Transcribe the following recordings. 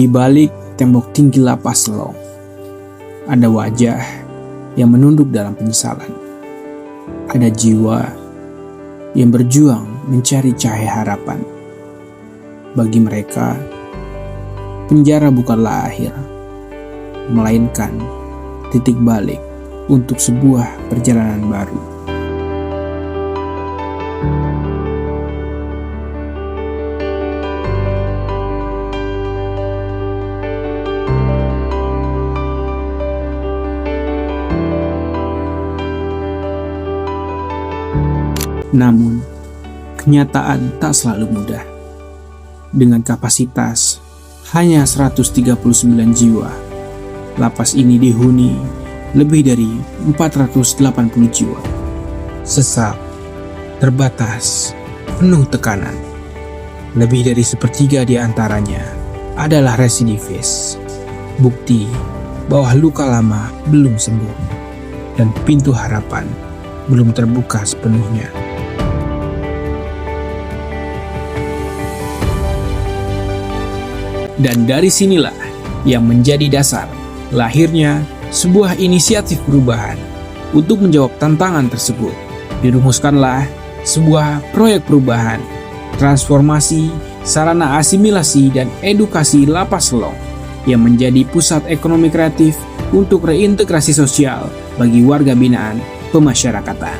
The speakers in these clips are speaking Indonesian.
Di balik tembok tinggi lapas Selong, ada wajah yang menunduk dalam penyesalan. Ada jiwa yang berjuang mencari cahaya harapan. Bagi mereka, penjara bukanlah akhir, melainkan titik balik untuk sebuah perjalanan baru. Namun, kenyataan tak selalu mudah. Dengan kapasitas hanya 139 jiwa, lapas ini dihuni lebih dari 480 jiwa. Sesak, terbatas, penuh tekanan. Lebih dari sepertiga di antaranya adalah residivis. Bukti bahwa luka lama belum sembuh dan pintu harapan belum terbuka sepenuhnya. Dan dari sinilah yang menjadi dasar lahirnya sebuah inisiatif perubahan. Untuk menjawab tantangan tersebut, dirumuskanlah sebuah proyek perubahan, transformasi, sarana asimilasi dan edukasi lapas Selong yang menjadi pusat ekonomi kreatif untuk reintegrasi sosial bagi warga binaan pemasyarakatan.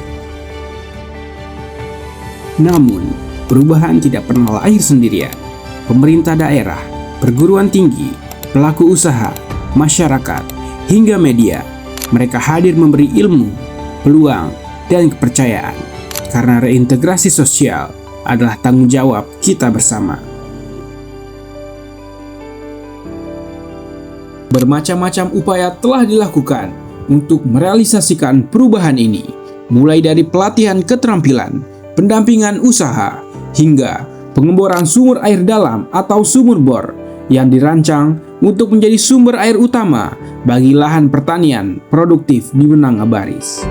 Namun, perubahan tidak pernah lahir sendirian. Pemerintah daerah, perguruan tinggi, pelaku usaha, masyarakat, hingga media, mereka hadir memberi ilmu, peluang, dan kepercayaan. Karena reintegrasi sosial adalah tanggung jawab kita bersama. Bermacam-macam upaya telah dilakukan untuk merealisasikan perubahan ini, mulai dari pelatihan keterampilan, pendampingan usaha, hingga pengeboran sumur air dalam atau sumur bor yang dirancang untuk menjadi sumber air utama bagi lahan pertanian produktif di Menangabaris.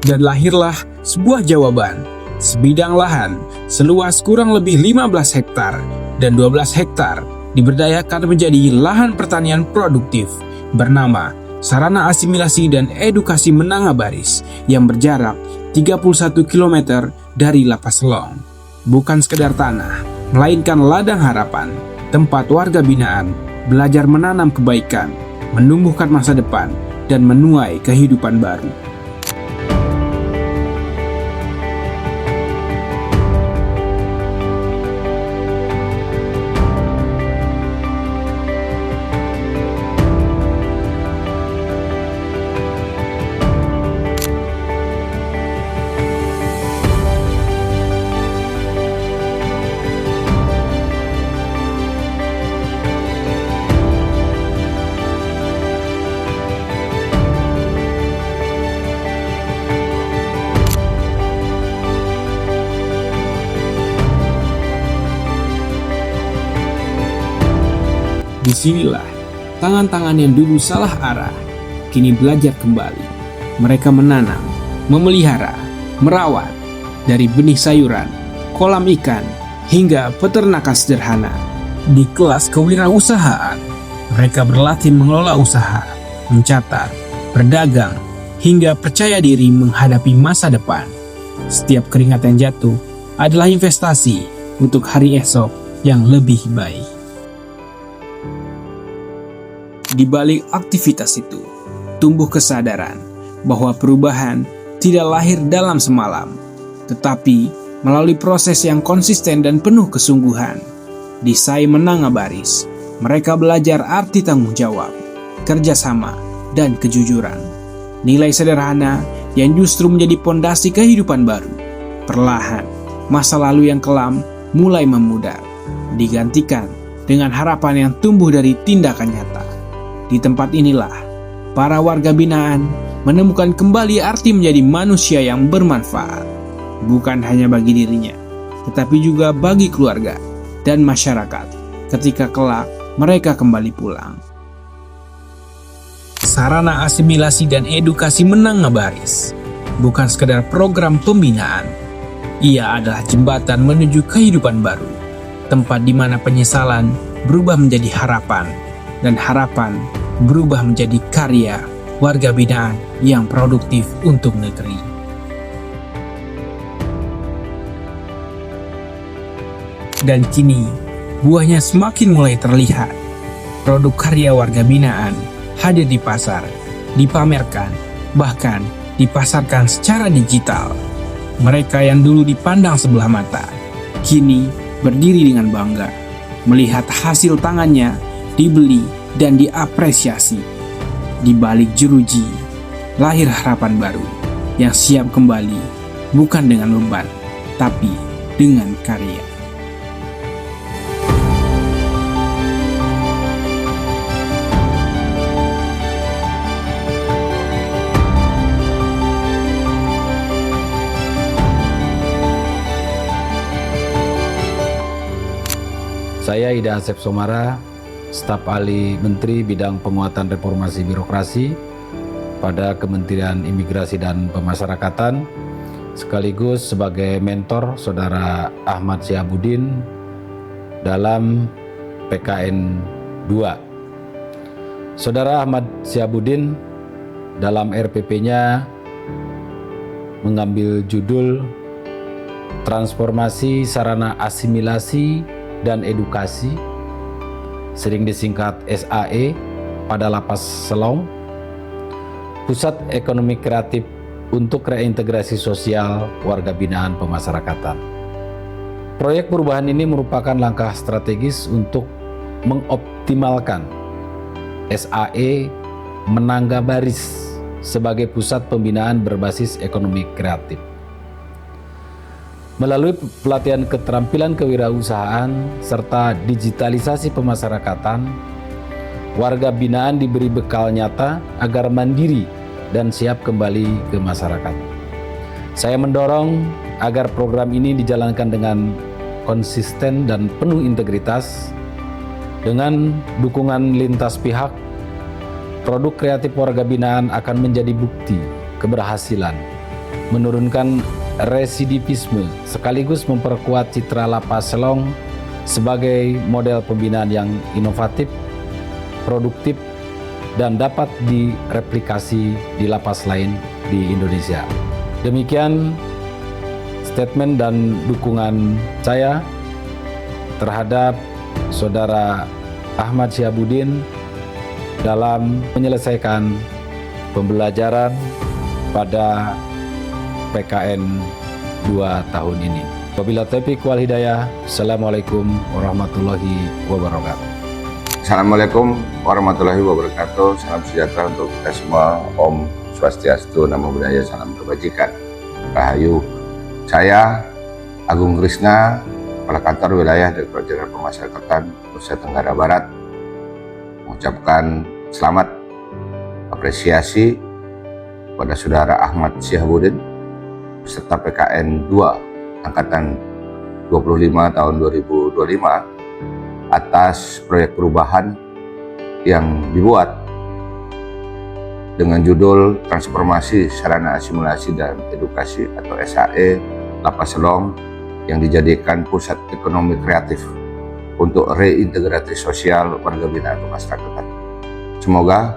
Dan lahirlah sebuah jawaban, sebidang lahan seluas kurang lebih 15 hektar dan 12 hektar diberdayakan menjadi lahan pertanian produktif bernama Sarana Asimilasi dan Edukasi Menangabaris yang berjarak 31 km dari lapas Selong. Bukan sekedar tanah, melainkan ladang harapan, tempat warga binaan belajar menanam kebaikan, menumbuhkan masa depan, dan menuai kehidupan baru. Disinilah tangan-tangan yang dulu salah arah kini belajar kembali. Mereka menanam, memelihara, merawat dari benih sayuran, kolam ikan, hingga peternakan sederhana. Di kelas kewirausahaan, mereka berlatih mengelola usaha, mencatat, berdagang, hingga percaya diri menghadapi masa depan. Setiap keringat yang jatuh adalah investasi untuk hari esok yang lebih baik. Di balik aktivitas itu, tumbuh kesadaran bahwa perubahan tidak lahir dalam semalam, tetapi melalui proses yang konsisten dan penuh kesungguhan. Di SAI Menangabaris, mereka belajar arti tanggung jawab, kerjasama, dan kejujuran. Nilai sederhana yang justru menjadi pondasi kehidupan baru. Perlahan, masa lalu yang kelam mulai memudar, digantikan dengan harapan yang tumbuh dari tindakan nyata. Di tempat inilah, para warga binaan menemukan kembali arti menjadi manusia yang bermanfaat, bukan hanya bagi dirinya, tetapi juga bagi keluarga dan masyarakat ketika kelak mereka kembali pulang. sarana asimilasi dan edukasi menang ngebaris. Bukan sekedar program pembinaan. Ia adalah jembatan menuju kehidupan baru. Tempat di mana penyesalan berubah menjadi harapan. Dan harapan berubah menjadi karya warga binaan yang produktif untuk negeri. Dan kini, buahnya semakin mulai terlihat. Produk karya warga binaan hadir di pasar, dipamerkan, bahkan dipasarkan secara digital. Mereka yang dulu dipandang sebelah mata, kini berdiri dengan bangga, melihat hasil tangannya dibeli dan diapresiasi. Di balik jeruji, lahir harapan baru yang siap kembali, bukan dengan beban, tapi dengan karya. Saya Ida Asep Somara, Staf Ahli Menteri Bidang Penguatan Reformasi Birokrasi pada Kementerian Imigrasi dan Pemasyarakatan, sekaligus sebagai mentor Saudara Ahmad Syihabuddin dalam PKN 2. Saudara Ahmad Syihabuddin dalam RPP-nya mengambil judul Transformasi Sarana Asimilasi dan Edukasi, sering disingkat SAE, pada Lapas Selong, Pusat Ekonomi Kreatif untuk Reintegrasi Sosial Warga Binaan Pemasyarakatan. Proyek perubahan ini merupakan langkah strategis untuk mengoptimalkan SAE Menangga Baris sebagai pusat pembinaan berbasis ekonomi kreatif. Melalui pelatihan keterampilan kewirausahaan serta digitalisasi pemasyarakatan, warga binaan diberi bekal nyata agar mandiri dan siap kembali ke masyarakat. Saya mendorong agar program ini dijalankan dengan konsisten dan penuh integritas. Dengan dukungan lintas pihak, produk kreatif warga binaan akan menjadi bukti keberhasilan menurunkan residivisme sekaligus memperkuat citra Lapas Selong sebagai model pembinaan yang inovatif, produktif, dan dapat direplikasi di lapas lain di Indonesia. Demikian statement dan dukungan saya terhadap Saudara Ahmad Syihabuddin dalam menyelesaikan pembelajaran pada PKN 2 tahun ini. Wabillahi taufiq wal hidayah. Assalamualaikum warahmatullahi wabarakatuh. Assalamualaikum warahmatullahi wabarakatuh. Salam sejahtera untuk kita semua. Om Swastiastu, Namo Buddhaya, salam kebajikan. Rahayu. Saya Agung Krisna, Kepala Kantor Wilayah Direktorat Jenderal Pemasyarakatan Nusa Tenggara Barat, mengucapkan selamat apresiasi kepada Saudara Ahmad Syihabuddin peserta PKN 2 Angkatan 25 tahun 2025 atas proyek perubahan yang dibuat dengan judul Transformasi Sarana Asimilasi dan Edukasi atau SAE Lapas Selong yang dijadikan pusat ekonomi kreatif untuk reintegrasi sosial warga binaan pemasyarakatan. Semoga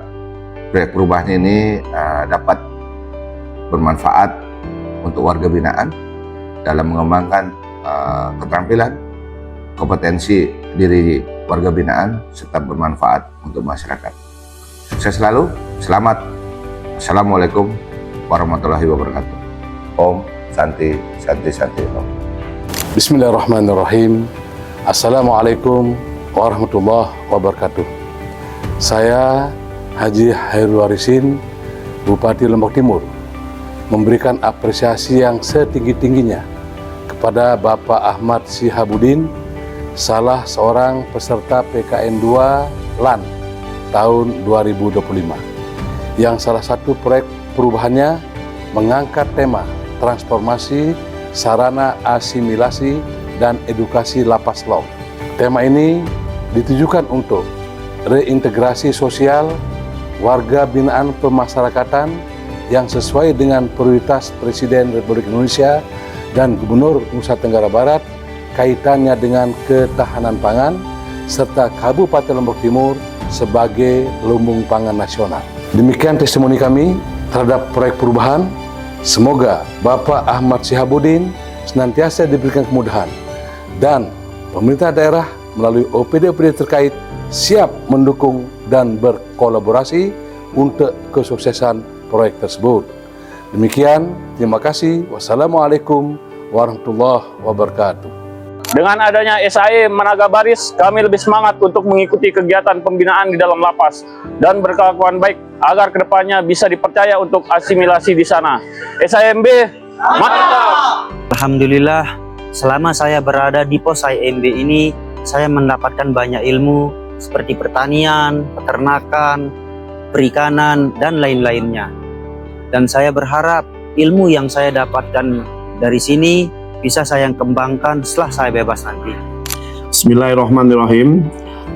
proyek perubahan ini dapat bermanfaat untuk warga binaan dalam mengembangkan keterampilan, kompetensi diri warga binaan, serta bermanfaat untuk masyarakat. Sukses selalu, selamat. Assalamualaikum warahmatullahi wabarakatuh. Om Santi, Santi, Santi. Om. Bismillahirrahmanirrahim. Assalamualaikum warahmatullahi wabarakatuh. Saya Haji Hairul Warisin, Bupati Lombok Timur, memberikan apresiasi yang setinggi-tingginya kepada Bapak Ahmad Syihabuddin, salah seorang peserta PKN 2 LAN tahun 2025, yang salah satu proyek perubahannya mengangkat tema transformasi sarana asimilasi dan edukasi Lapas Selong. Tema ini ditujukan untuk reintegrasi sosial warga binaan pemasyarakatan yang sesuai dengan prioritas Presiden Republik Indonesia dan Gubernur Nusa Tenggara Barat kaitannya dengan ketahanan pangan serta Kabupaten Lombok Timur sebagai lumbung pangan nasional. Demikian testimoni kami terhadap proyek perubahan. Semoga Bapak Ahmad Syihabuddin senantiasa diberikan kemudahan dan pemerintah daerah melalui OPD-OPD terkait siap mendukung dan berkolaborasi untuk kesuksesan proyek tersebut. Demikian, terima kasih. Wassalamualaikum warahmatullahi wabarakatuh. Dengan adanya SAE Managa Baris, kami lebih semangat untuk mengikuti kegiatan pembinaan di dalam lapas dan berkelakuan baik agar kedepannya bisa dipercaya untuk asimilasi di sana. SAMB, mantap! Alhamdulillah, selama saya berada di pos SAMB ini, saya mendapatkan banyak ilmu seperti pertanian, peternakan, perikanan, dan lain-lainnya. Dan saya berharap ilmu yang saya dapatkan dari sini bisa saya kembangkan setelah saya bebas nanti. Bismillahirrahmanirrahim.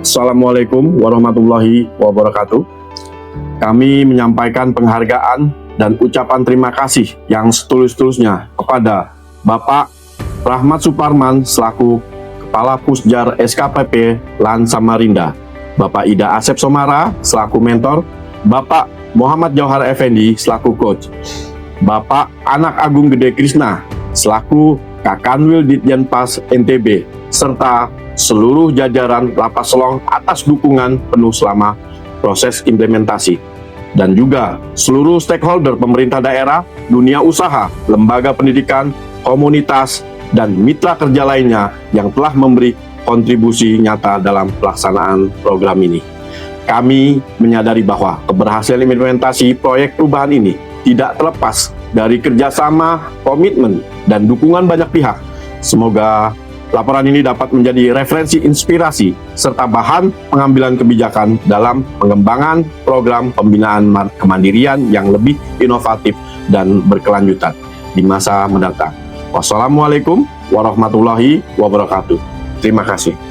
Assalamualaikum warahmatullahi wabarakatuh. Kami menyampaikan penghargaan dan ucapan terima kasih yang setulus-tulusnya kepada Bapak Rahmat Suparman selaku Kepala Pusjar SKPP LAN Samarinda, Bapak Ida Asep Somara selaku mentor, Bapak Muhammad Jauhar Effendi selaku coach, Bapak Anak Agung Gede Krisna selaku Kakanwil Ditjenpas NTB, serta seluruh jajaran Lapas Selong atas dukungan penuh selama proses implementasi, dan juga seluruh stakeholder pemerintah daerah, dunia usaha, lembaga pendidikan, komunitas, dan mitra kerja lainnya yang telah memberi kontribusi nyata dalam pelaksanaan program ini. Kami menyadari bahwa keberhasilan implementasi proyek perubahan ini tidak terlepas dari kerjasama, komitmen, dan dukungan banyak pihak. Semoga laporan ini dapat menjadi referensi inspirasi serta bahan pengambilan kebijakan dalam pengembangan program pembinaan kemandirian yang lebih inovatif dan berkelanjutan di masa mendatang. Wassalamualaikum warahmatullahi wabarakatuh. Terima kasih.